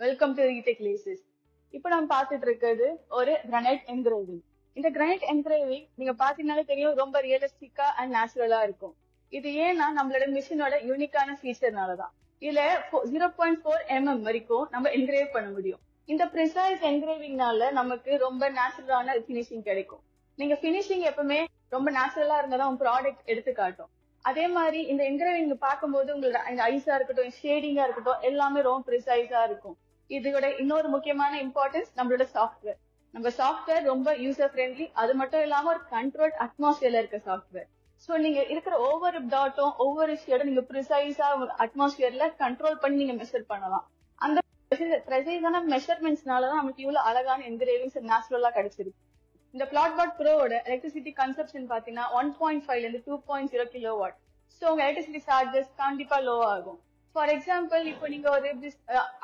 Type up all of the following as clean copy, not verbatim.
Welcome to ரீடெக் laces. இப்போ நம்ம பார்த்துட்டு இருக்கிறது ஒரு கிரானைட் என்கிரேவிங். இந்த கிரானைட் என்கிரேவிங் நீங்க பாத்தீங்கன்னாலே தெரியும், ரொம்ப ரியலிஸ்டிக்கா அண்ட் நேச்சுரலா இருக்கும். இது ஏன்னா நம்மளோட மிஷினோட யூனிக்கான ஃபீச்சர்னாலதான். இதுல 0.4 mm வரைக்கும் நம்ம என்கிரேவ் பண்ண முடியும். இந்த ப்ரிசைஸ் என்கிரேவிங்னால நமக்கு ரொம்ப நேச்சுரலான ஃபினிஷிங் கிடைக்கும். நீங்க ஃபினிஷிங் எப்பவுமே ரொம்ப நேச்சுரலா இருந்தாதான் உங்க ப்ராடக்ட் எடுத்து காட்டும். அதே மாதிரி இந்த என்கிரேவிங் பார்க்கும்போது உங்களோட இந்த ஐஸா இருக்கட்டும், ஷேடிங்கா இருக்கட்டும், எல்லாமே ரொம்ப ப்ரிசைஸா இருக்கும். இதோட இன்னொரு முக்கியமான இம்பார்ட்டன்ஸ் நம்மளோட சாஃப்ட்வேர். நம்ம சாஃப்ட்வேர் ரொம்ப யூசர் ஃப்ரெண்ட்லி. அது மட்டும் இல்லாம ஒரு கண்ட்ரோல்ட் அட்மாஸ்பியர்ல இருக்க சாஃப்ட்வேர். சோ நீங்க இருக்கிற ஒவ்வொரு டாட்டும் ஒவ்வொரு ஷேடும் நீங்க ப்ரிசைஸா அட்மாஸ்பியர்ல கண்ட்ரோல் பண்ணி நீங்க மெஷர் பண்ணலாம். அந்த ப்ரிசைஸான மெஷர்மெண்ட்ஸ்னாலதான் நமக்கு இவ்வளவு அழகான என்கிரேவிங்ஸ் நேச்சுரலா கிடைச்சிருக்கு. இந்த பிளாட்பாட் ப்ரோவோட எலக்ட்ரிசிட்டி கன்சப்ஷன் பாத்தீங்கன்னா 1.5 இருந்து 2.0 கிலோவாட். சோ உங்க எலக்ட்ரிசிட்டி சார்ஜஸ் கண்டிப்பா லோ ஆகும். ஃபார் எக்ஸாம்பிள், இப்போ நீங்க ஒரு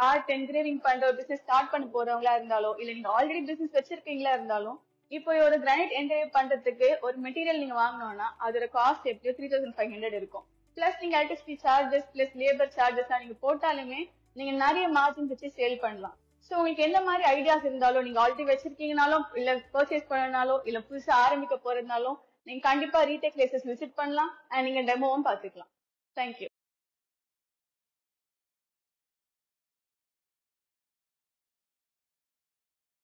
ஆர்ட் என்கிரேவிங் பண்ற ஒரு பிசினஸ் ஸ்டார்ட் பண்ண போறவங்களா இருந்தாலும், இல்ல நீங்க ஆல்ரெடி பிசினஸ் வச்சிருக்கீங்களா இருந்தாலும், இப்போ ஒரு கிரானைட் என்கிரேவ் பண்றதுக்கு ஒரு மெட்டீரியல் நீங்க வாங்கணும்னா அதோட காஸ்ட் எப்படியோ 3500 இருக்கும். பிளஸ் நீங்க electricity charges plus labour charges நீங்க போட்டாலுமே நீங்க நிறைய மார்ஜின் வச்சு சேல் பண்ணலாம். சோ உங்களுக்கு என்ன மாதிரி ஐடியாஸ் இருந்தாலும், நீங்க ஆல்ரெடி வச்சிருக்கீங்கனாலும், இல்ல பர்ச்சேஸ் பண்ணனாலும், இல்ல புதுசா ஆரம்பிக்க போறதுனாலும், நீங்க கண்டிப்பா ரீடெக் லேசஸ் விசிட் பண்ணலாம் அண்ட் நீங்க டெமோவும் பாத்துக்கலாம். தேங்க்யூ.